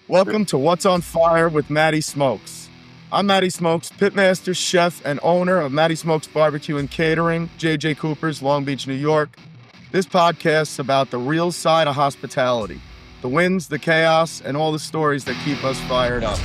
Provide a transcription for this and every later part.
Welcome to What's on Fire with Matty Smokes. I'm Matty Smokes, pitmaster, chef, and owner of Matty Smokes Barbecue and Catering, J.J. Cooper's, Long Beach, New York. This podcast is about the real side of hospitality, the wins, the chaos, and all the stories that keep us fired up.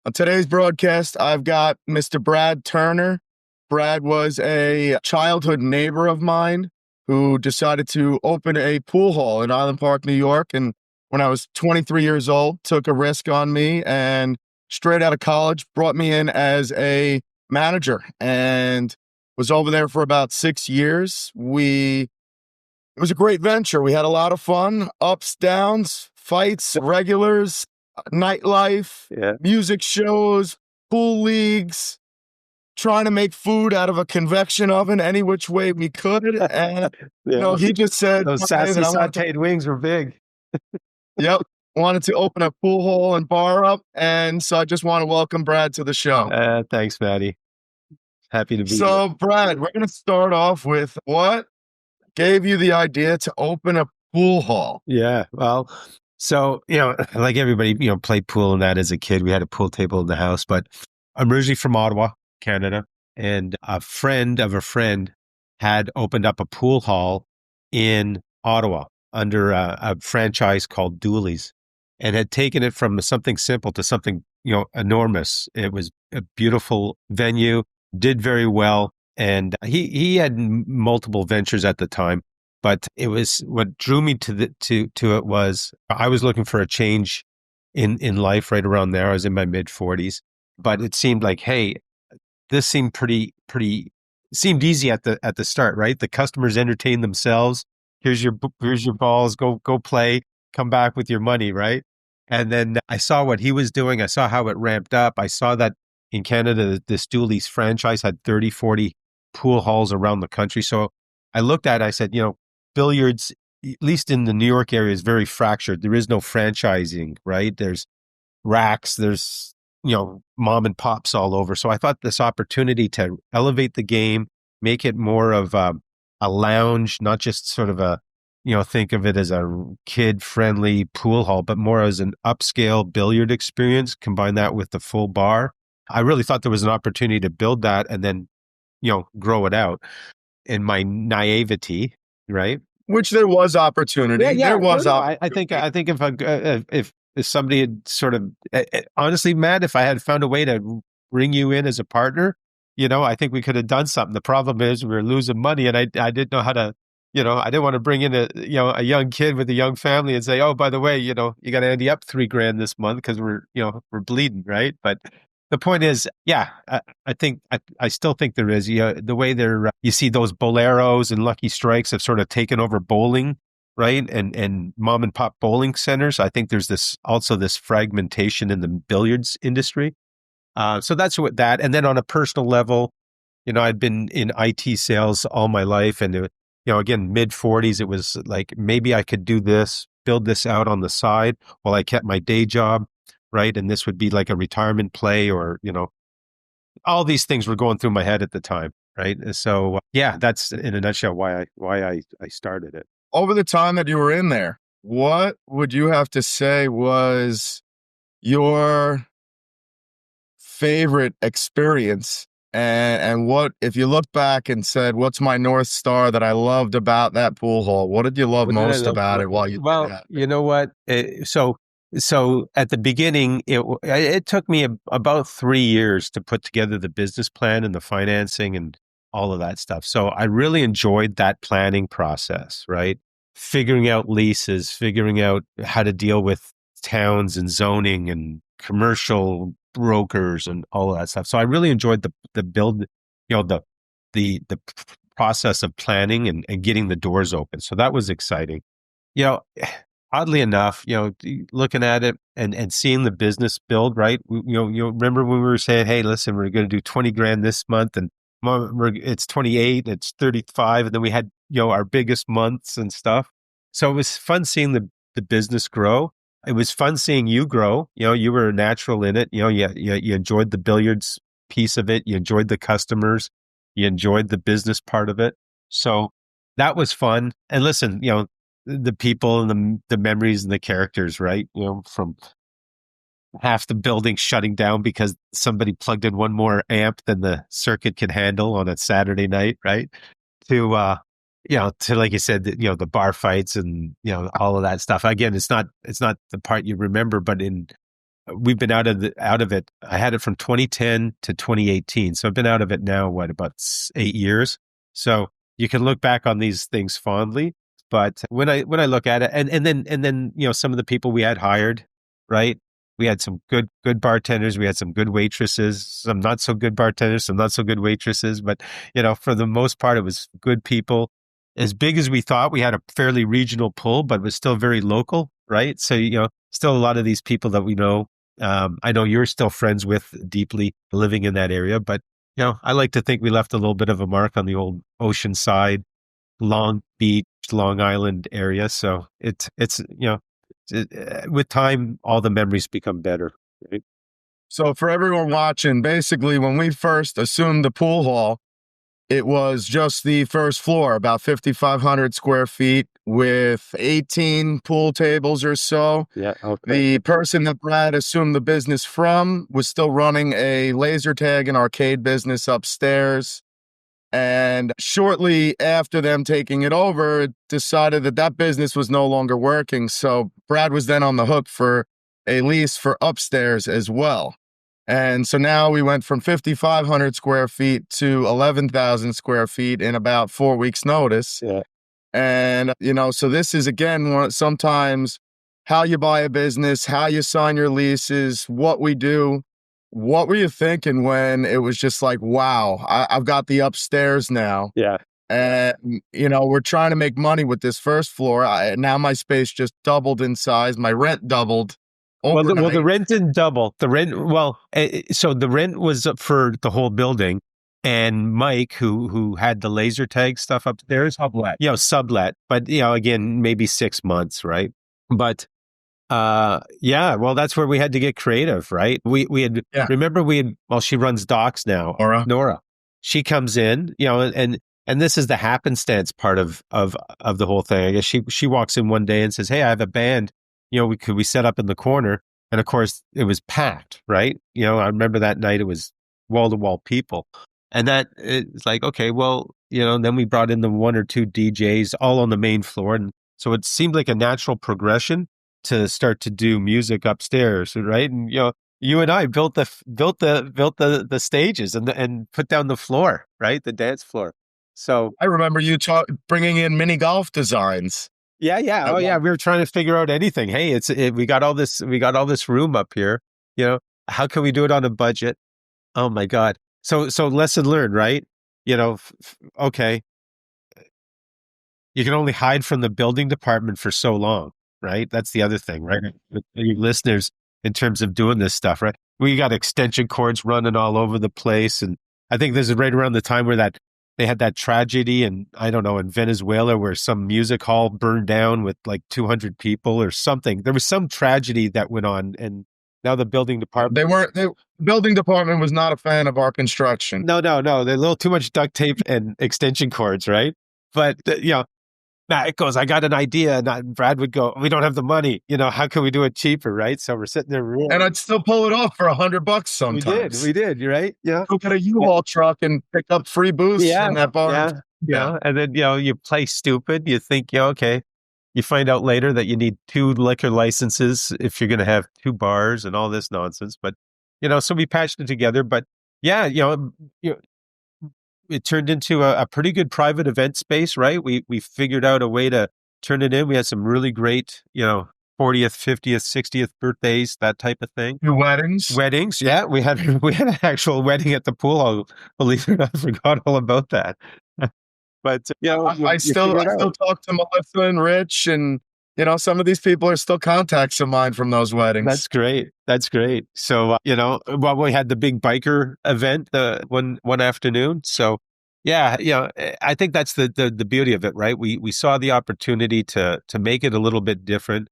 On today's broadcast, I've got Mr. Brad Turner. Brad was a childhood neighbor of mine who decided to open a pool hall in Island Park, New York. And when I was 23 years old, took a risk on me and straight out of college, brought me in as a manager and was over there for about 6 years. It was a great venture. We had a lot of fun, ups, downs, fights, regulars, nightlife, music shows, pool leagues, trying to make food out of a convection oven any which way we could. And, he just said, those sassy sauteed wings were big. Yep. Wanted to open a pool hall and bar up. And so I just want to welcome Brad to the show. Thanks, Matty. Happy to be here. here. Brad, we're going to start off with what gave you the idea to open a pool hall? Yeah. Well, so, like everybody, played pool and that as a kid. We had a pool table in the house, but I'm originally from Ottawa, Canada, and a friend of a friend had opened up a pool hall in Ottawa under a franchise called Leases, and had taken it from something simple to something, enormous. It was a beautiful venue, did very well. And he had multiple ventures at the time. But it was what drew me to it was I was looking for a change in life right around there. I was in my mid 40s, but it seemed like, hey, this seemed seemed easy at the start, right? The customers entertain themselves. Here's your balls, go play, come back with your money, right? And then I saw what he was doing. I saw how it ramped up. I saw that in Canada, this Lease franchise had 30, 40 pool halls around the country. So I looked at it, I said, billiards, at least in the New York area, is very fractured. There is no franchising, right? There's racks, there's, mom and pops all over. So I thought this opportunity to elevate the game, make it more of a lounge, not just sort of think of it as a kid-friendly pool hall, but more as an upscale billiard experience, combine that with the full bar. I really thought there was an opportunity to build that and then, grow it out. In my naivety, right? Which there was opportunity. Yeah, there was. I think if somebody had sort of honestly, Matt, if I had found a way to bring you in as a partner, I think we could have done something. The problem is we were losing money, and I didn't know how to. I didn't want to bring in a young kid with a young family and say, oh, by the way, you got to ante up $3,000 this month because we're bleeding, right? But the point is, I still think there is, the way you see those Boleros and Lucky Strikes have sort of taken over bowling, right? And mom and pop bowling centers. I think there's this fragmentation in the billiards industry. So that's that. And then on a personal level, I'd been in IT sales all my life. And, again, mid 40s, it was like, maybe I could do this, build this out on the side while I kept my day job. Right. And this would be like a retirement play or, all these things were going through my head at the time. Right. So, that's in a nutshell why I started it. Over the time that you were in there, what would you have to say was your favorite experience? And what, if you look back and said, what's my North Star that I loved about that pool hall? What did you love most about it while you did that? You know what? So at the beginning, it took me about 3 years to put together the business plan and the financing and all of that stuff. So I really enjoyed that planning process, right? Figuring out leases, figuring out how to deal with towns and zoning and commercial brokers and all of that stuff. So I really enjoyed the build, the process of planning and getting the doors open. So that was exciting. Oddly enough, looking at it and seeing the business build, right? You remember when we were saying, hey, listen, we're going to do $20,000 this month and it's 28, it's 35. And then we had, our biggest months and stuff. So it was fun seeing the business grow. it was fun seeing you grow. You were a natural in it. You enjoyed the billiards piece of it. You enjoyed the customers. You enjoyed the business part of it. So that was fun. And listen, the people and the memories and the characters, right? From half the building shutting down because somebody plugged in one more amp than the circuit could handle on a Saturday night, right? To to like you said, the bar fights and all of that stuff. Again, it's not the part you remember, but we've been out of it. I had it from 2010 to 2018, so I've been out of it now. What, about 8 years? So you can look back on these things fondly, but when I look at it, and then some of the people we had hired, right? We had some good bartenders. We had some good waitresses, some not so good bartenders, some not so good waitresses. But for the most part, it was good people. As big as we thought, we had a fairly regional pull, but it was still very local, right? So still a lot of these people that we know. I know you're still friends with deeply living in that area, but I like to think we left a little bit of a mark on the old Oceanside, Long Beach, Long Island area. So it's with time, all the memories become better. Right? So for everyone watching, basically when we first assumed the pool hall, it was just the first floor, about 5,500 square feet with 18 pool tables or so. Yeah. Okay. The person that Brad assumed the business from was still running a laser tag and arcade business upstairs. And shortly after them taking it over, it decided that business was no longer working. So Brad was then on the hook for a lease for upstairs as well. And so now we went from 5,500 square feet to 11,000 square feet in about 4 weeks' notice. Yeah. And, so this is, again, sometimes how you buy a business, how you sign your leases, what we do. What were you thinking when it was just like, wow, I've got the upstairs now? Yeah. And, we're trying to make money with this first floor. Now my space just doubled in size. My rent doubled. Well, the rent didn't double. So the rent was up for the whole building, and Mike, who had the laser tag stuff upstairs, sublet. But again, maybe 6 months, right? But well, that's where we had to get creative, right? We had remember she runs docks now. Nora, she comes in, and this is the happenstance part of the whole thing. I guess she walks in one day and says, "Hey, I have a band. Could we set up in the corner?" And of course, it was packed, right? I remember that night it was wall to wall people, and that it's like, okay, well, then we brought in the one or two DJs all on the main floor, and so it seemed like a natural progression to start to do music upstairs, right? And you and I built the stages and put down the floor, right, the dance floor. So I remember you bringing in mini golf designs. Yeah. Oh, yeah. We were trying to figure out anything. Hey, we got all this room up here. How can we do it on a budget? Oh my God. So lesson learned, right? Okay. You can only hide from the building department for so long, right? That's the other thing, right? Your listeners, in terms of doing this stuff, right? We got extension cords running all over the place. And I think this is right around the time where they had that tragedy in Venezuela where some music hall burned down with like 200 people or something. There was some tragedy that went on, and now the building department... The building department was not a fan of our construction. No. They're a little too much duct tape and extension cords, right? But, Matt goes, I got an idea. And Brad would go, we don't have the money. How can we do it cheaper, right? So we're sitting there. And I'd still pull it off for $100 sometimes. We did. You're right. Yeah. Go get a U-Haul truck and pick up free booze from that bar. Yeah. And then, you play stupid. You think, okay. You find out later that you need 2 liquor licenses if you're going to have 2 bars and all this nonsense. But, so we patched it together. But yeah, it turned into a pretty good private event space, right? We figured out a way to turn it in. We had some really great, 40th, 50th, 60th birthdays, that type of thing. Weddings. Yeah. We had an actual wedding at the pool hall. Believe it or not, I forgot all about that. But I still talk to Melissa and Rich, and some of these people are still contacts of mine from those weddings. That's great. So we had the big biker event one afternoon. So yeah, I think that's the beauty of it, right? We saw the opportunity to make it a little bit different.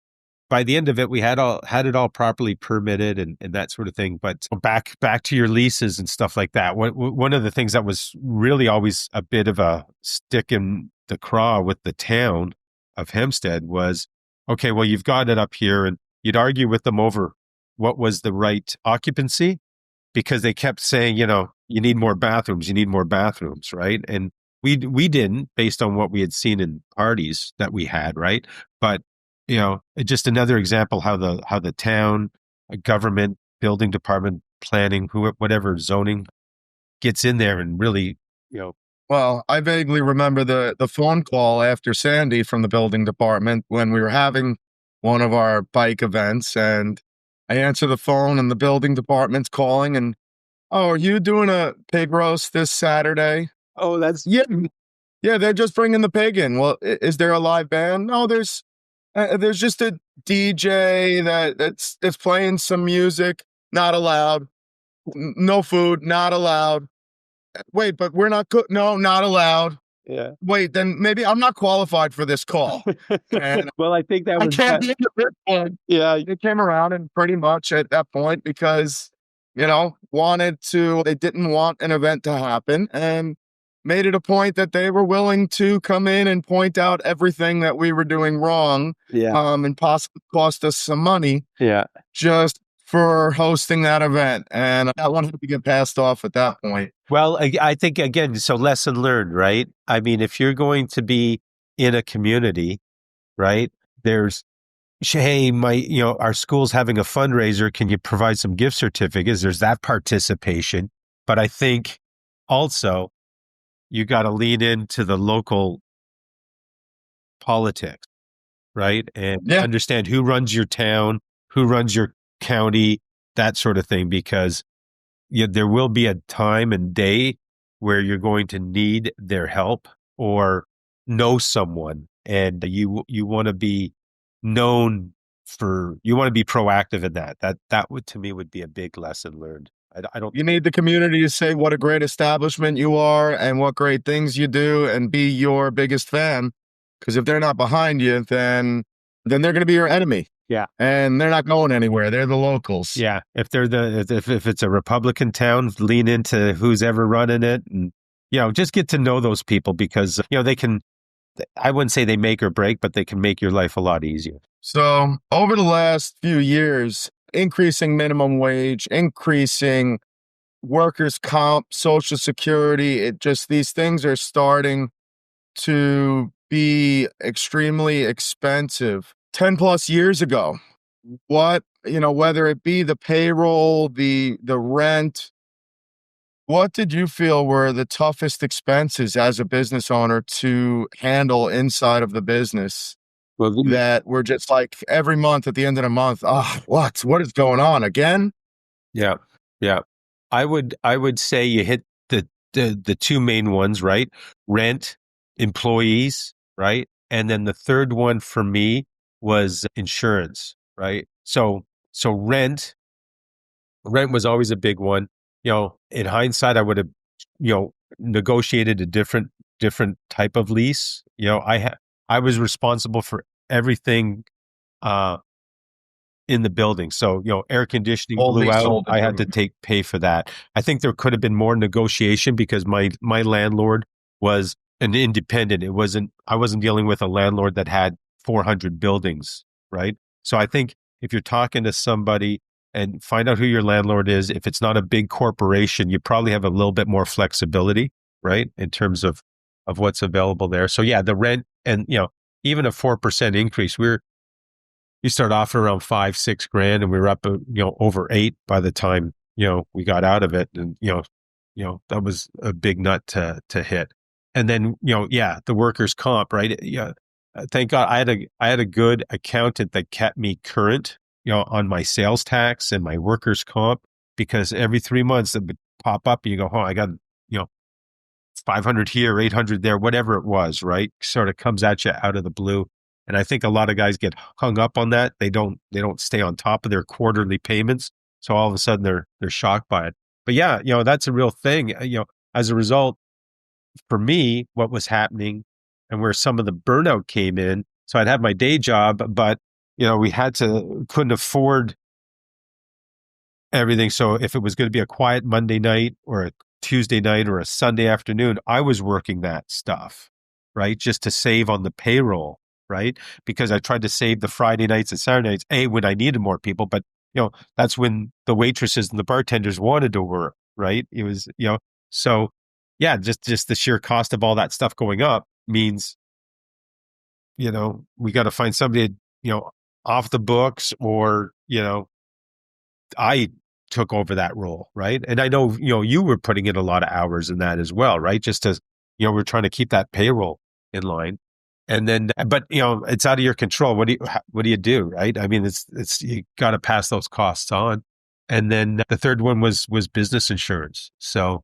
by the end of it, we had it all properly permitted and that sort of thing. But back to your leases and stuff like that. One of the things that was really always a bit of a stick in the craw with the town of Hempstead was, okay, well, you've got it up here, and you'd argue with them over what was the right occupancy, because they kept saying, you need more bathrooms, right? And we didn't, based on what we had seen in parties that we had, right? But just another example how the town, government, building department, planning, whatever zoning gets in there and really, Well, I vaguely remember the phone call after Sandy from the building department when we were having one of our bike events, and I answer the phone and the building department's calling and, "Oh, are you doing a pig roast this Saturday?" oh, that's Yeah. Yeah, they're just bringing the pig in. Well, is there a live band? No, there's just a DJ that's playing some music, not allowed. No food, not allowed. Wait, but we're not good. No, not allowed. yeah. Wait, then maybe I'm not qualified for this call. And Well, I think that I was can't be in the big one. yeah. It came around and pretty much at that point because, they didn't want an event to happen and made it a point that they were willing to come in and point out everything that we were doing wrong, Yeah. and possibly cost us some money Yeah. just for hosting that event. And that one had to get passed off at that point. Well, I think, again, so lesson learned, right? I mean, if you're going to be in a community, right, there's, hey, our school's having a fundraiser. Can you provide some gift certificates? There's that participation. But I think also you got to lean into the local politics, right? And understand who runs your town, who runs your county, that sort of thing, because there will be a time and day where you're going to need their help or know someone, and you want to be known you want to be proactive in that. That would, to me, would be a big lesson learned. I don't. You need the community to say what a great establishment you are and what great things you do, and be your biggest fan. Because if they're not behind you, then they're going to be your enemy. Yeah. And they're not going anywhere. They're the locals. Yeah. If they're if it's a Republican town, lean into who's ever running it, and just get to know those people, because they can, I wouldn't say they make or break, but they can make your life a lot easier. So over the last few years, increasing minimum wage, increasing workers' comp, Social Security, these things are starting to be extremely expensive. 10 plus years ago, whether it be the payroll, the rent, what did you feel were the toughest expenses as a business owner to handle inside of the business? Well, that were just like every month at the end of the month, what is going on again? Yeah. Yeah. I would say you hit the two main ones, right? Rent, employees, right? And then the third one for me was insurance, right? So rent was always a big one. In hindsight, I would have, negotiated a different type of lease. I was responsible for everything in the building. So, air conditioning blew out. I had to pay for that. I think there could have been more negotiation because my landlord was an independent. I wasn't dealing with a landlord that had 400 buildings, right? So I think if you're talking to somebody and find out who your landlord is, if it's not a big corporation, you probably have a little bit more flexibility, right? In terms of what's available there. So yeah, the rent and, even a 4% increase, you start off around $5-6 grand, and we were up, over 8 by the time, we got out of it. And, that was a big nut to hit. And then, the workers' comp, right? Yeah. Thank God I had a good accountant that kept me current, on my sales tax and my workers' comp, because every 3 months it would pop up and you go, I got, 500 here, 800 there, whatever it was, right? Sort of comes at you out of the blue. And I think a lot of guys get hung up on that. They don't stay on top of their quarterly payments. So all of a sudden they're shocked by it. But yeah, that's a real thing. As a result, for me, what was happening and where some of the burnout came in. So I'd have my day job, but we couldn't afford everything. So if it was going to be a quiet Monday night or a Tuesday night or a Sunday afternoon, I was working that stuff, right? Just to save on the payroll, right? Because I tried to save the Friday nights and Saturday nights, when I needed more people, but that's when the waitresses and the bartenders wanted to work, right? It was, so yeah, just the sheer cost of all that stuff going up means, we got to find somebody, off the books, or, I took over that role, right? And I know, you were putting in a lot of hours in that as well, right? Just as, we're trying to keep that payroll in line. And then, but it's out of your control. What do you do, right? I mean, it's you got to pass those costs on. And then the third one was business insurance. So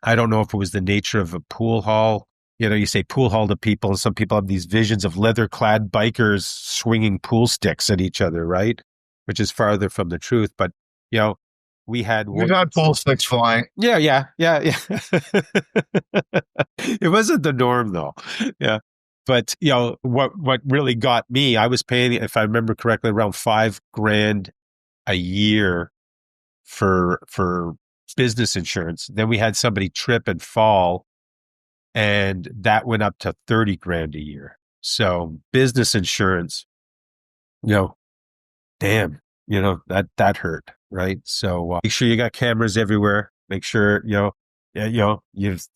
I don't know if it was the nature of a pool hall. You say pool hall to people, and some people have these visions of leather-clad bikers swinging pool sticks at each other, right? Which is farther from the truth. But we had We've had pool sticks flying. Yeah. It wasn't the norm, though. Yeah. But what really got me, I was paying, if I remember correctly, around $5,000 a year for business insurance. Then we had somebody trip and fall, and that went up to $30,000 a year. So business insurance, damn, that hurt, right? So make sure you got cameras everywhere. Make sure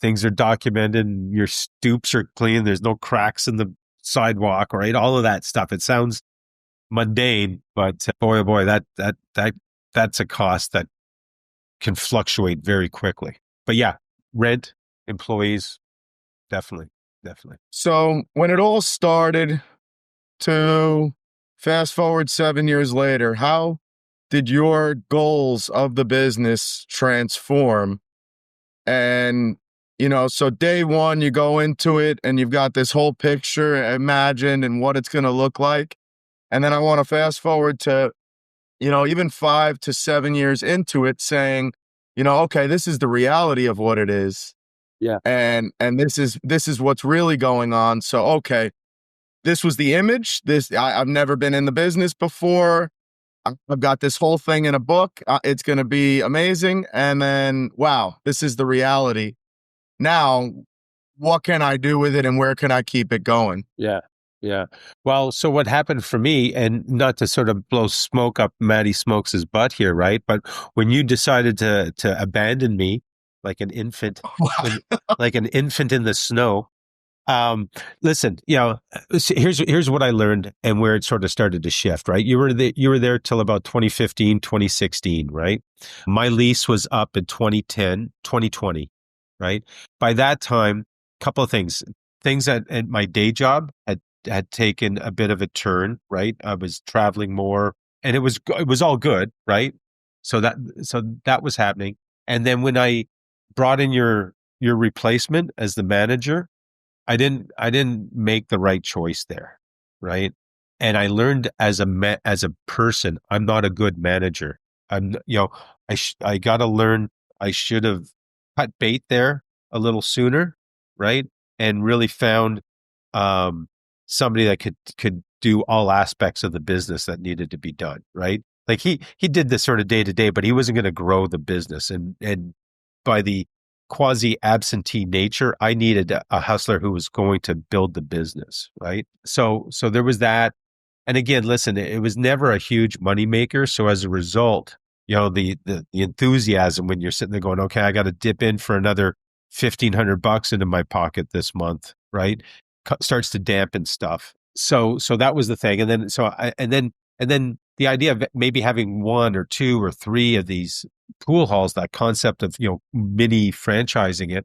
things are documented and your stoops are clean. There's no cracks in the sidewalk, right? All of that stuff. It sounds mundane, but boy, oh boy, that's a cost that can fluctuate very quickly. But yeah, rent, employees, definitely. So when it all started, to fast forward 7 years later, how did your goals of the business transform? And, so day one, you go into it and you've got this whole picture imagined and what it's going to look like. And then I want to fast forward to, even 5 to 7 years into it, saying, okay, this is the reality of what it is. Yeah. And this is what's really going on. So, okay, this was the image. I've never been in the business before. I've got this whole thing in a book. It's going to be amazing. And then, wow, this is the reality. Now, what can I do with it and where can I keep it going? Yeah. Well, so what happened for me, and not to sort of blow smoke up Matty Smokes' butt here, right? But when you decided to abandon me like an infant, like an infant in the snow, listen, here's what I learned and where it sort of started to shift, right? You were there till about 2015, 2016, right? My lease was up in 2020, right? By that time, a couple of things at my day job had taken a bit of a turn, right? I was traveling more, and it was all good, right? So that was happening. And then when I brought in your replacement as the manager, I didn't make the right choice there, right? And I learned as a person, I'm not a good manager. I got to learn. I should have cut bait there a little sooner, right? And really found somebody that could do all aspects of the business that needed to be done, right? Like he did this sort of day to day, but he wasn't going to grow the business, and by the quasi absentee nature, I needed a hustler who was going to build the business, right? So there was that. And again, listen, it was never a huge moneymaker. So as a result, the enthusiasm when you're sitting there going, okay, I got to dip in for another $1,500 into my pocket this month, right? Starts to dampen stuff. So that was the thing. And then the idea of maybe having one or two or three of these pool halls, that concept of, mini franchising it,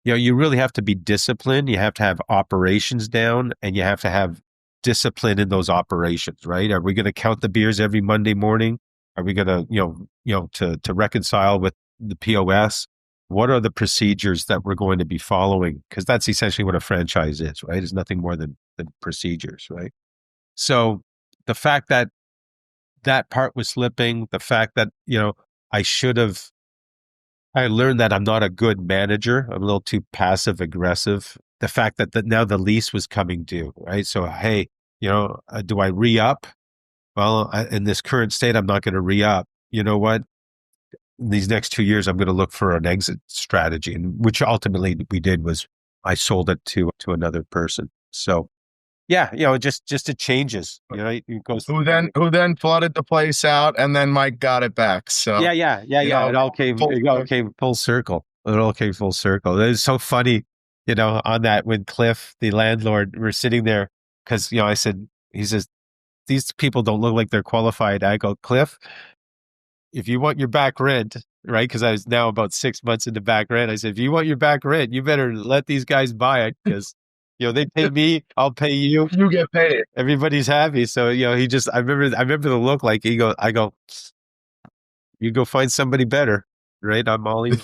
you really have to be disciplined. You have to have operations down, and you have to have discipline in those operations, right? Are we going to count the beers every Monday morning? Are we going to, to reconcile with the POS? What are the procedures that we're going to be following? Because that's essentially what a franchise is, right? It's nothing more than procedures, right? So the fact that part was slipping, the fact that, I learned that I'm not a good manager. I'm a little too passive aggressive. The fact that now the lease was coming due, right? So, hey, do I re-up well, in this current state, I'm not going to re-up. You know what? These next 2 years, I'm going to look for an exit strategy, and which ultimately we did was I sold it to another person. So yeah, just it changes. It goes. Who then flooded the place out, and then Mike got it back. So, you Yeah. know, It all came. full It all came full circle. It all came full circle. It was so funny, on that when Cliff, the landlord, we're sitting there because I said, he says, these people don't look like they're qualified. I go, Cliff, if you want your back rent, right? Because I was now about 6 months into back rent. I said, if you want your back rent, you better let these guys buy it because, they pay me, I'll pay you. you get paid. Everybody's happy. So, I remember the look like I go, you go find somebody better, right? I'm all in.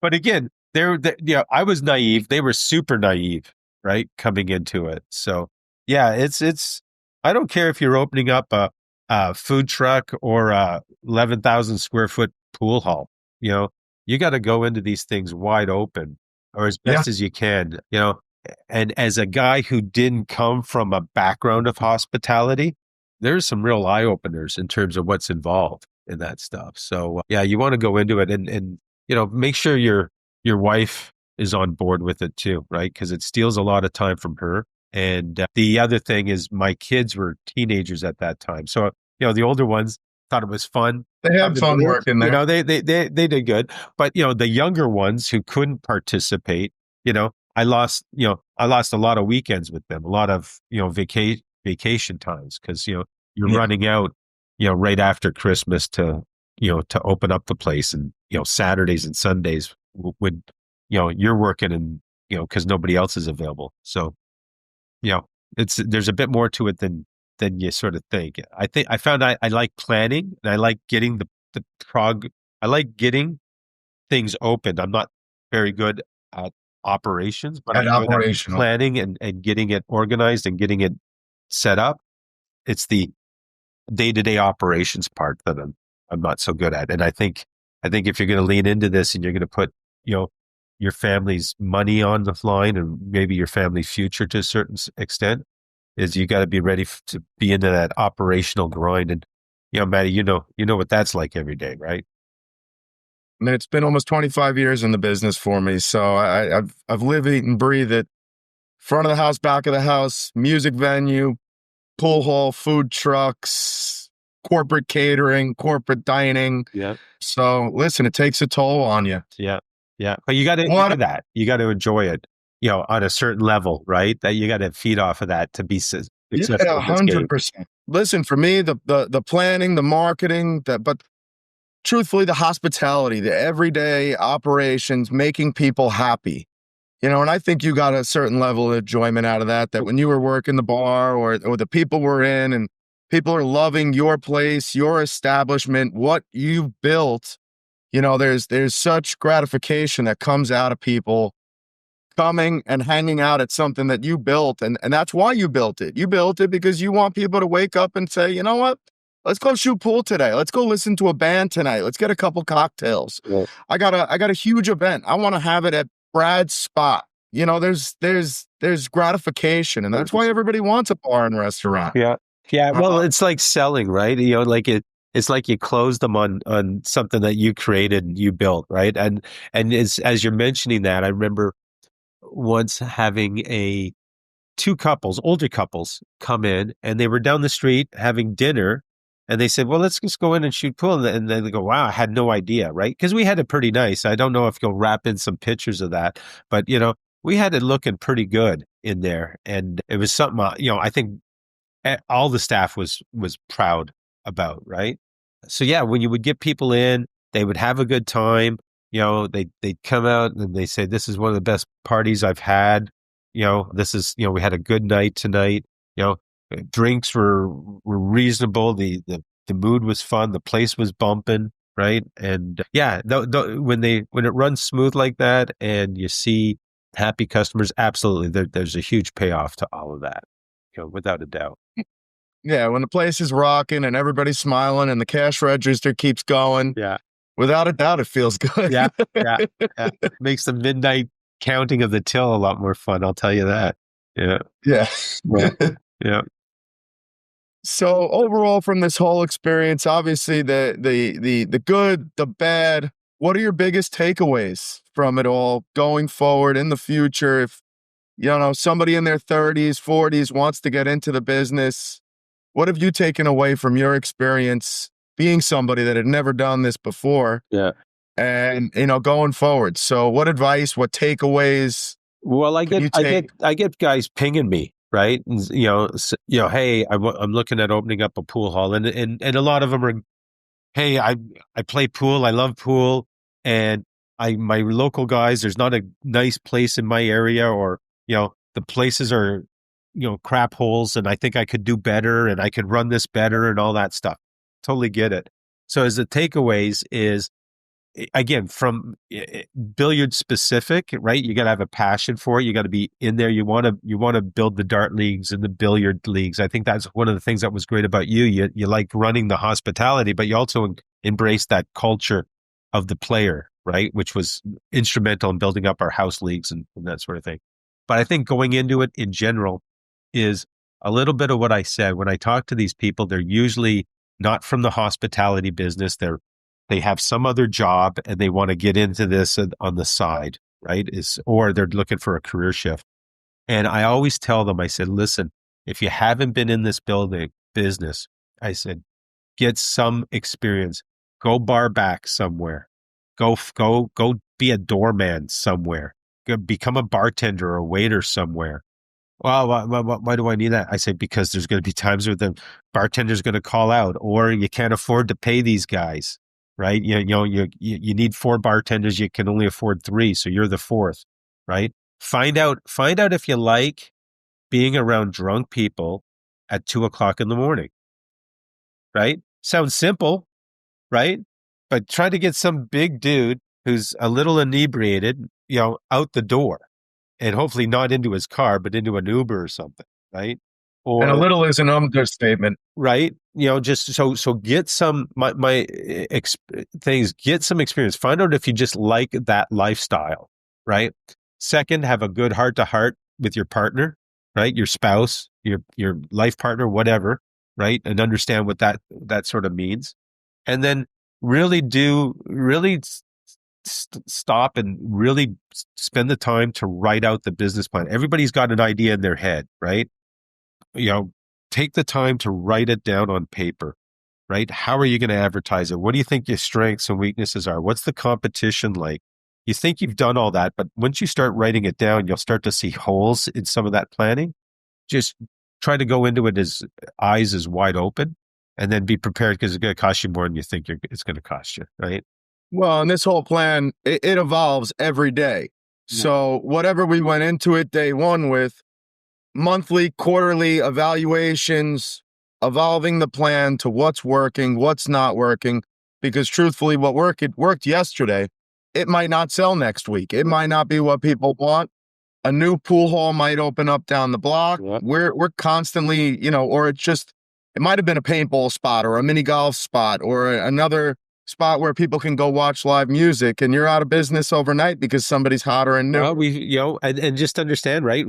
But again, I was naive. They were super naive, right? Coming into it. So yeah, I don't care if you're opening up a food truck or a 11,000 square foot pool hall, you got to go into these things wide open or as best as you can, and as a guy who didn't come from a background of hospitality, there's some real eye openers in terms of what's involved in that stuff. So yeah, you want to go into it and make sure your wife is on board with it too, right? Because it steals a lot of time from her. And the other thing is my kids were teenagers at that time. So, the older ones thought it was fun. They had fun working there. They did good. But, the younger ones who couldn't participate, I lost a lot of weekends with them, a lot of, vacation times because, you're running out, right after Christmas to open up the place and, Saturdays and Sundays when, you're working and, because nobody else is available. So, there's a bit more to it than you sort of think. I found I like planning and I like getting I like getting things open. I'm not very good at operations, but I'm good at planning and getting it organized and getting it set up. It's the day-to-day operations part that I'm not so good at. And I think if you're going to lean into this and you're going to put, your family's money on the line and maybe your family's future to a certain extent, is you got to be ready to be into that operational grind. And, Matty, you know what that's like every day, right? I mean, it's been almost 25 years in the business for me. So I've lived, eat, and breathed it. Front of the house, back of the house, music venue, pool hall, food trucks, corporate catering, corporate dining. Yeah. So listen, it takes a toll on you. Yeah. Yeah. But you got to enjoy that. You got to enjoy it, on a certain level, right? That you got to feed off of that to be successful. Yeah, 100%. Listen, for me, the planning, the marketing, but truthfully, the hospitality, the everyday operations, making people happy. And I think you got a certain level of enjoyment out of that when you were working the bar or the people were in and people are loving your place, your establishment, what you've built. There's such gratification that comes out of people coming and hanging out at something that you built. And that's why you built it. You built it because you want people to wake up and say, you know what? Let's go shoot pool today. Let's go listen to a band tonight. Let's get a couple cocktails. Yeah. I got a huge event. I want to have it at Brad's spot. There's gratification, and that's why everybody wants a bar and restaurant. Yeah. Yeah. Well, it's like selling, right? It's like you close them on something that you created and you built, right? And as you're mentioning that, I remember once having two older couples come in, and they were down the street having dinner, and they said, well, let's just go in and shoot pool. And then they go, wow, I had no idea, right? Because we had it pretty nice. I don't know if you'll wrap in some pictures of that, but we had it looking pretty good in there. And it was something, I think all the staff was proud about, right? So yeah, when you would get people in, they would have a good time. They'd come out and they say, this is one of the best parties I've had. This is, we had a good night tonight. Drinks were reasonable. The mood was fun. The place was bumping, right? And yeah, when it runs smooth like that and you see happy customers, absolutely, there's a huge payoff to all of that, without a doubt. Yeah, when the place is rocking and everybody's smiling and the cash register keeps going. Yeah. Without a doubt, it feels good. Yeah. Makes the midnight counting of the till a lot more fun. I'll tell you that. Yeah. Yeah. Yeah. Yeah. So overall from this whole experience, obviously the good, the bad, what are your biggest takeaways from it all going forward in the future? If somebody in their 30s, 40s wants to get into the business, what have you taken away from your experience being somebody that had never done this before Yeah. and going forward? So what advice, what takeaways Well, I can get you I take? get I get guys pinging me, right? And, hey, I'm looking at opening up a pool hall, and a lot of them are, hey, I play pool, I love pool, and my local guys, there's not a nice place in my area, or the places are crap holes, and I think I could do better, and I could run this better, and all that stuff. Totally get it. So as the takeaways is, again, from billiard specific, right? You got to have a passion for it. You got to be in there. You want to build the dart leagues and the billiard leagues. I think that's one of the things that was great about you. You like running the hospitality, but you also embrace that culture of the player, right? Which was instrumental in building up our house leagues and that sort of thing. But I think going into it in general is a little bit of what I said. When I talk to these people, they're usually not from the hospitality business. They have some other job and they want to get into this on the side, right? Or they're looking for a career shift. And I always tell them, I said, listen, if you haven't been in this business, I said, get some experience. Go bar back somewhere. Go be a doorman somewhere. Go become a bartender or a waiter somewhere. Well, why do I need that? I say, because there's going to be times where the bartender's going to call out, or you can't afford to pay these guys, right? You need 4 bartenders. You can only afford 3. So you're the 4th, right? Find out if you like being around drunk people at 2 o'clock in the morning, right? Sounds simple, right? But try to get some big dude who's a little inebriated, out the door, and hopefully not into his car, but into an Uber or something, right? And a Or little is an understatement. right, just so get some things, get some experience. Find out if you just like that lifestyle, right? Second, have a good heart to heart with your partner, right? Your spouse, your life partner, whatever, right? And understand what that sort of means, and then really stop and really spend the time to write out the business plan. Everybody's got an idea in their head, right? Take the time to write it down on paper, right? How are you going to advertise it? What do you think your strengths and weaknesses are? What's the competition like? You think you've done all that, but once you start writing it down, you'll start to see holes in some of that planning. Just try to go into it as eyes as wide open, and then be prepared, because it's going to cost you more than you think it's going to cost you, right? Well, and this whole plan, it evolves every day. So whatever we went into it day one with, monthly, quarterly evaluations, evolving the plan to what's working, what's not working, because truthfully, what worked yesterday, it might not sell next week. It might not be what people want. A new pool hall might open up down the block. Yep. We're constantly, or it might have been a paintball spot or a mini golf spot or another spot where people can go watch live music, and you're out of business overnight because somebody's hotter and new. Well, and just understand, right?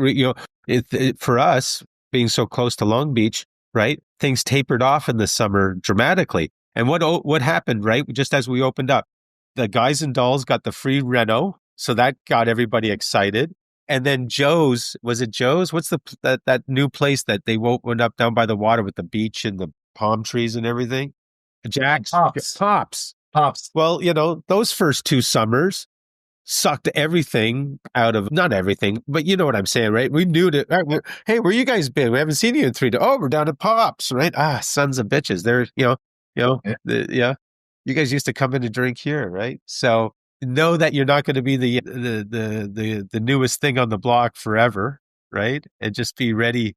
For us being so close to Long Beach, right? Things tapered off in the summer dramatically. And what happened, right? Just as we opened up, the guys and dolls got the free reno, so that got everybody excited. And then was it Joe's? What's that new place that they opened up down by the water with the beach and the palm trees and everything? Jack's Pops. Well, those first 2 summers sucked everything out of, not everything, but you know what I'm saying, right? We knew that. Hey, where you guys been? We haven't seen you in 3 days. Oh, we're down at Pops, right? Sons of bitches. They're, yeah. You guys used to come in to drink here, right? So know that you're not going to be the newest thing on the block forever, right? And just be ready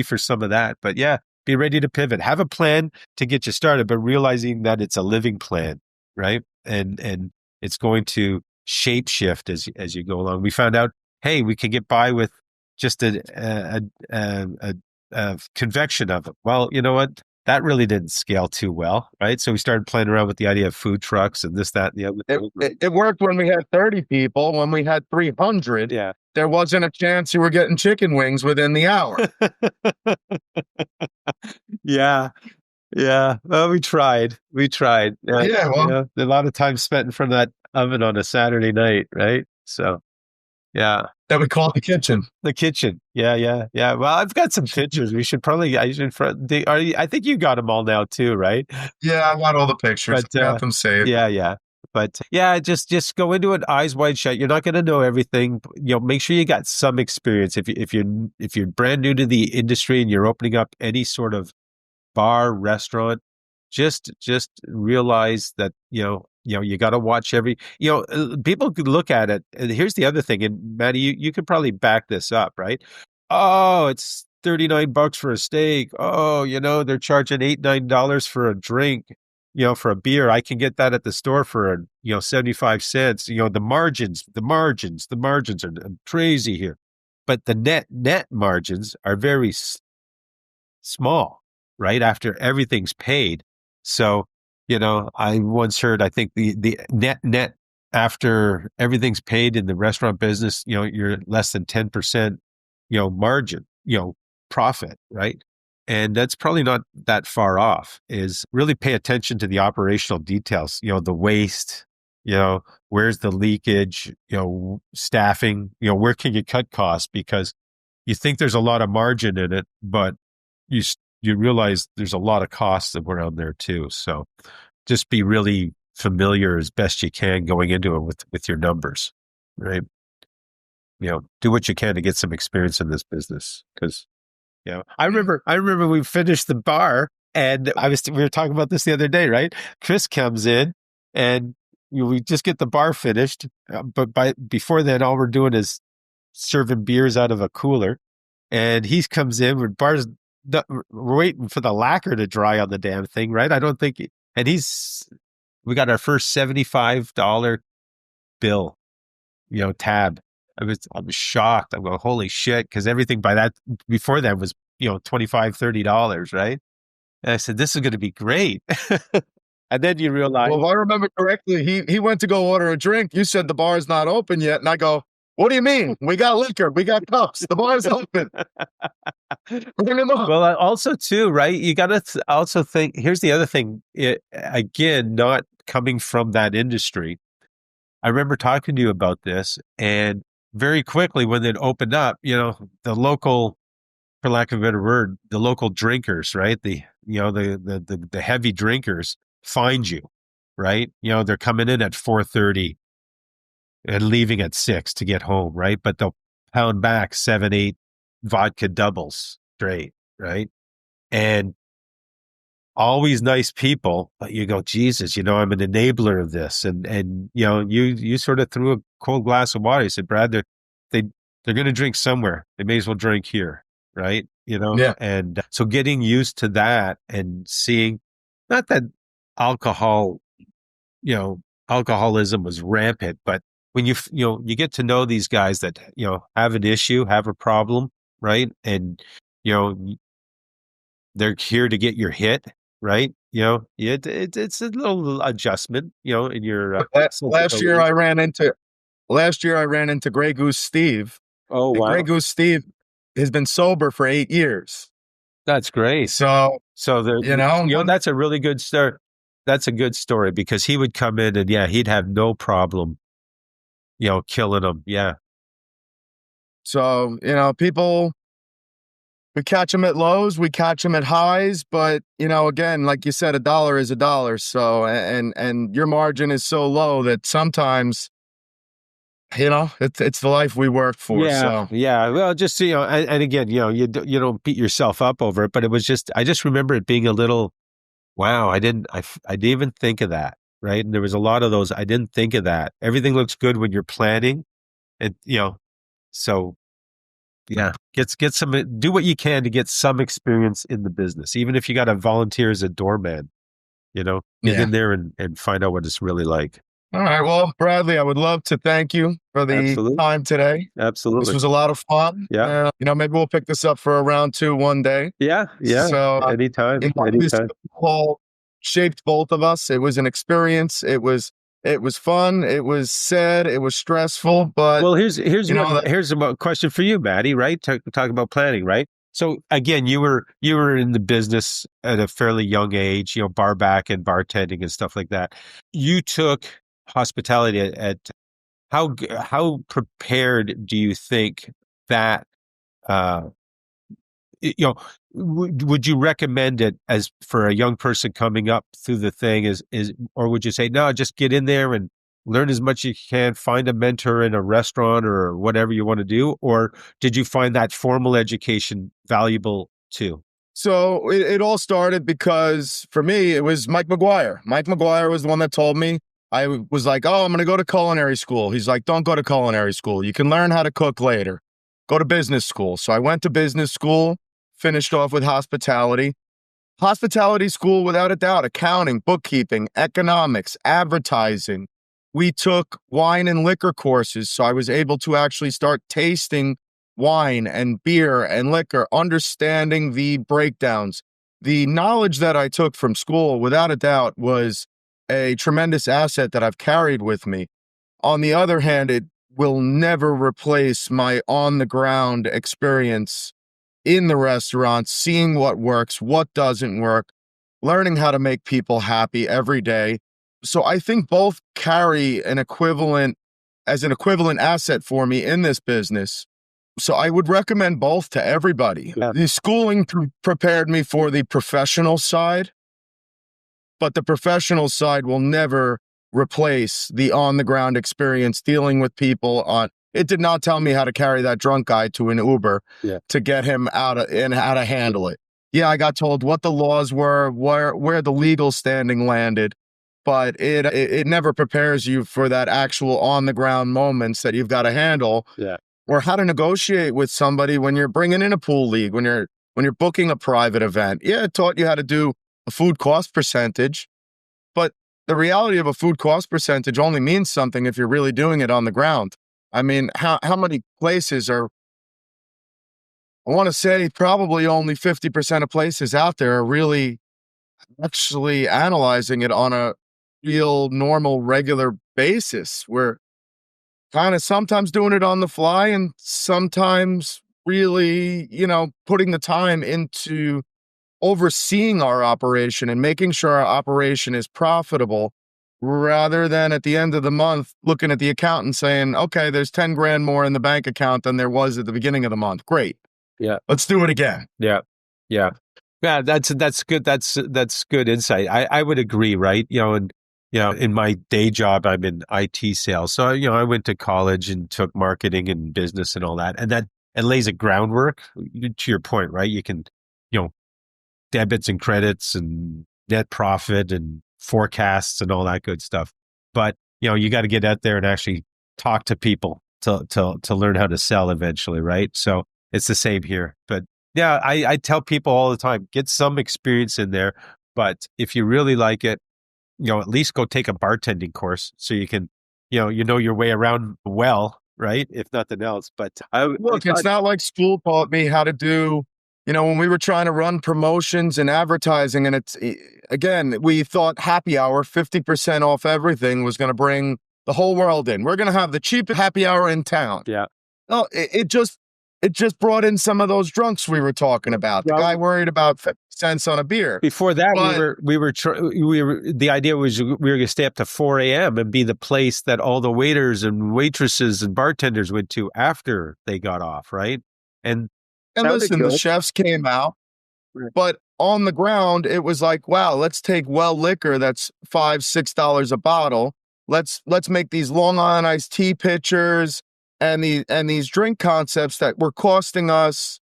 for some of that. But yeah, be ready to pivot. Have a plan to get you started, but realizing that it's a living plan, right? And it's going to shape shift as you go along. We found out, hey, we can get by with just a convection of it. Well, you know what? That really didn't scale too well, right? So we started playing around with the idea of food trucks and this, that, and the other. It worked when we had 30 people. When we had 300, yeah, there wasn't a chance you were getting chicken wings within the hour. Yeah. Yeah. Well, we tried. Yeah, well, Yeah. A lot of time spent in front of that oven on a Saturday night, right? So, yeah. that we call the kitchen. The kitchen. Yeah. Yeah. Yeah. Well, I've got some pictures. I should, I think you got them all now too, right? Yeah, I got all the pictures. But, Got them saved. yeah. Yeah. But yeah, just go into it eyes wide shut. You're not going to know everything. Make sure you got some experience. If you're brand new to the industry and you're opening up any sort of bar, restaurant, just realize that you got to watch people could look at it. And here's the other thing, and Matty, you could probably back this up, right? Oh, it's $39 for a steak. Oh, they're charging $8-9 for a drink. For a beer, I can get that at the store for 75 cents. The margins are crazy here, but the net margins are very small, right? After everything's paid. So, I once heard, I think the net after everything's paid in the restaurant business, you're less than 10%, margin, profit, right? And that's probably not that far off. Is really pay attention to the operational details, the waste, where's the leakage, staffing, where can you cut costs? Because you think there's a lot of margin in it, but you realize there's a lot of costs that were on there too. So just be really familiar as best you can going into it with your numbers, right? Do what you can to get some experience in this business. Because, I remember we finished the bar and we were talking about this the other day, right? Chris comes in and we just get the bar finished. But before then, all we're doing is serving beers out of a cooler. And he comes in with bars. We're waiting for the lacquer to dry on the damn thing, right? I don't think, we got our first $75 bill, tab. I was shocked. I'm going, holy shit. Cause everything before that was, $25, $30, right? And I said, this is going to be great. And then you realize, well, if I remember correctly, he went to go order a drink. You said the bar's not open yet. And I go, what do you mean? We got liquor. We got cups. The bar's open. Well, also too, right? You got to also think, here's the other thing. Again, not coming from that industry. I remember talking to you about this, and very quickly when it opened up, the local, for lack of a better word, the local drinkers, right? The heavy drinkers find you, right? They're coming in at 4:30 and leaving at 6 to get home, right? But they'll pound back 7, 8 vodka doubles straight, right? And always nice people, but you go, Jesus, I'm an enabler of this. And you sort of threw a cold glass of water. You said, Brad, they're going to drink somewhere. They may as well drink here, right? Yeah. And so getting used to that and seeing, not that alcoholism was rampant, but when you get to know these guys that, have an issue, have a problem, right? And, they're here to get your hit, right? It's a little adjustment, in your last year I ran into Grey Goose Steve. Oh, wow. Grey Goose Steve has been sober for 8 years. That's great. So that's a really good start. That's a good story because he would come in and he'd have no problem, killing them. Yeah. So, people, we catch them at lows, we catch them at highs, but again, like you said, $1 is $1. So, and your margin is so low that sometimes, it's the life we work for. Yeah. So. Yeah. Well, just, and again, you don't beat yourself up over it, but it was I just remember it being a little, wow, I didn't even think of that. Right. And there was a lot of those. I didn't think of that. Everything looks good when you're planning and, so yeah, get some, do what you can to get some experience in the business, even if you got to volunteer as a doorman, get in there and find out what it's really like. All right. Well, Bradley, I would love to thank you for the time today. Absolutely. This was a lot of fun. Yeah. Maybe we'll pick this up for a round 2 one day. Yeah. Yeah. So anytime. This call shaped both of us. It was an experience. It was It was fun. It was sad. It was stressful, but Well, here's a question for you, Matty. Right, talk about planning, right? So again, you were in the business at a fairly young age, bar back and bartending and stuff like that. You took hospitality at how prepared do you think that uh, would you recommend it as for a young person coming up through the thing or would you say, no, just get in there and learn as much as you can, find a mentor in a restaurant or whatever you want to do? Or did you find that formal education valuable too? So it all started because for me, it was Mike McGuire. Mike McGuire was the one that told me. I was like, oh, I'm going to go to culinary school. He's like, don't go to culinary school. You can learn how to cook later. Go to business school. So I went to business school, finished off with hospitality. Hospitality school, without a doubt, accounting, bookkeeping, economics, advertising. We took wine and liquor courses. So I was able to actually start tasting wine and beer and liquor, understanding the breakdowns. The knowledge that I took from school, without a doubt, was a tremendous asset that I've carried with me. On the other hand, it will never replace my on the ground experience in the restaurant, seeing what works, what doesn't work, learning how to make people happy every day. So I think both carry an equivalent asset for me in this business. So I would recommend both to everybody. Yeah. The schooling prepared me for the professional side, but the professional side will never replace the on-the-ground experience dealing with people on. It did not tell me how to carry that drunk guy to an Uber to get him out and how to handle it. Yeah, I got told what the laws were, where the legal standing landed, but it never prepares you for that actual on-the-ground moments that you've got to handle. Yeah. Or how to negotiate with somebody when you're bringing in a pool league, when you're booking a private event. Yeah, it taught you how to do a food cost percentage, but the reality of a food cost percentage only means something if you're really doing it on the ground. I mean, how many places are, I want to say probably only 50% of places out there are really actually analyzing it on a real, normal, regular basis. We're kind of sometimes doing it on the fly and sometimes really, putting the time into overseeing our operation and making sure our operation is profitable rather than at the end of the month looking at the account and saying, okay, there's 10 grand more in the bank account than there was at the beginning of the month. Great. Yeah. Let's do it again. Yeah. Yeah. Yeah. That's good. That's good insight. I would agree. Right. And in my day job, I'm in IT sales. So, I went to college and took marketing and business and all that. And that it lays a groundwork to your point, right? You can, debits and credits and net profit and forecasts and all that good stuff. But, you got to get out there and actually talk to people to learn how to sell eventually, right? So it's the same here. But yeah, I tell people all the time, get some experience in there. But if you really like it, at least go take a bartending course so you can, you know your way around well, right? If nothing else. But it's not like school taught me how to do, when we were trying to run promotions and advertising, and again, we thought happy hour, 50% off everything was going to bring the whole world in. We're going to have the cheapest happy hour in town. Yeah. No, it just brought in some of those drunks we were talking about. The guy worried about 50 cents on a beer. Before that, the idea was we were going to stay up to 4 a.m. and be the place that all the waiters and waitresses and bartenders went to after they got off, right? And listen, the chefs came out, but on the ground, it was like, wow, let's take well liquor that's $5-6 a bottle. Let's make these Long Island iced tea pitchers and these drink concepts that were costing us,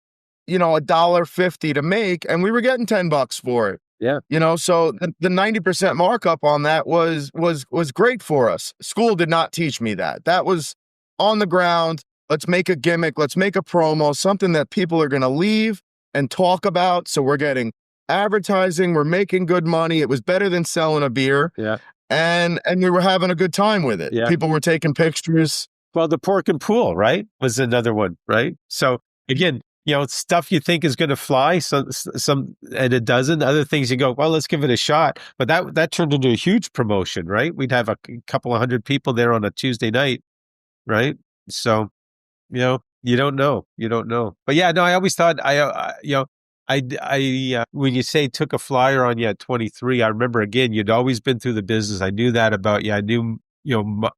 $1.50 to make, and we were getting $10 for it. Yeah. So the 90% markup on that was great for us. School did not teach me that. That was on the ground. Let's make a gimmick. Let's make a promo, something that people are going to leave and talk about. So we're getting advertising. We're making good money. It was better than selling a beer. Yeah. And we were having a good time with it. Yeah. People were taking pictures. Well, the pork and pool, right, was another one, right? So again, stuff you think is going to fly, some, and it doesn't. Other things you go, well, let's give it a shot. But that turned into a huge promotion, right? We'd have a couple of hundred people there on a Tuesday night, right? So, you don't know. But yeah, no, I always thought when you say took a flyer on you at 23, I remember again, you'd always been through the business. I knew that about you. I knew,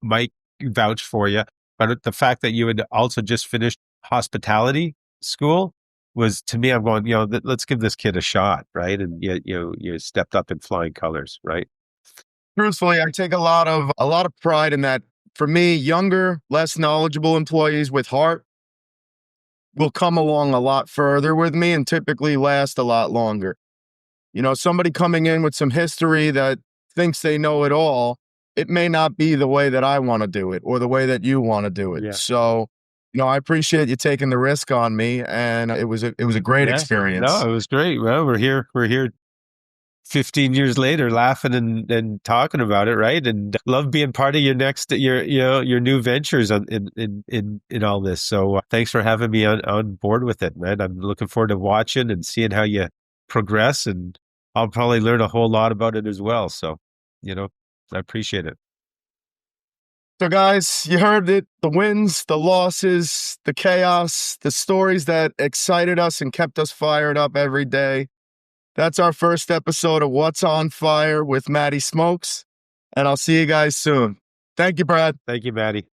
Mike vouched for you, but the fact that you had also just finished hospitality school was, to me, I'm going, let's give this kid a shot, right? And you stepped up in flying colors, right? Truthfully, I take a lot of pride in that. For me, younger, less knowledgeable employees with heart will come along a lot further with me and typically last a lot longer. Somebody coming in with some history that thinks they know it all, it may not be the way that I want to do it or the way that you want to do it. Yeah. So, I appreciate you taking the risk on me, and it was a great experience. No, it was great. Well, we're here 15 years later, laughing and talking about it, right? And love being part of your new ventures in all this. So thanks for having me on board with it, man. I'm looking forward to watching and seeing how you progress, and I'll probably learn a whole lot about it as well. So, I appreciate it. So, guys, you heard it, the wins, the losses, the chaos, the stories that excited us and kept us fired up every day. That's our first episode of What's on Fire with Matty Smokes, and I'll see you guys soon. Thank you, Brad. Thank you, Matty.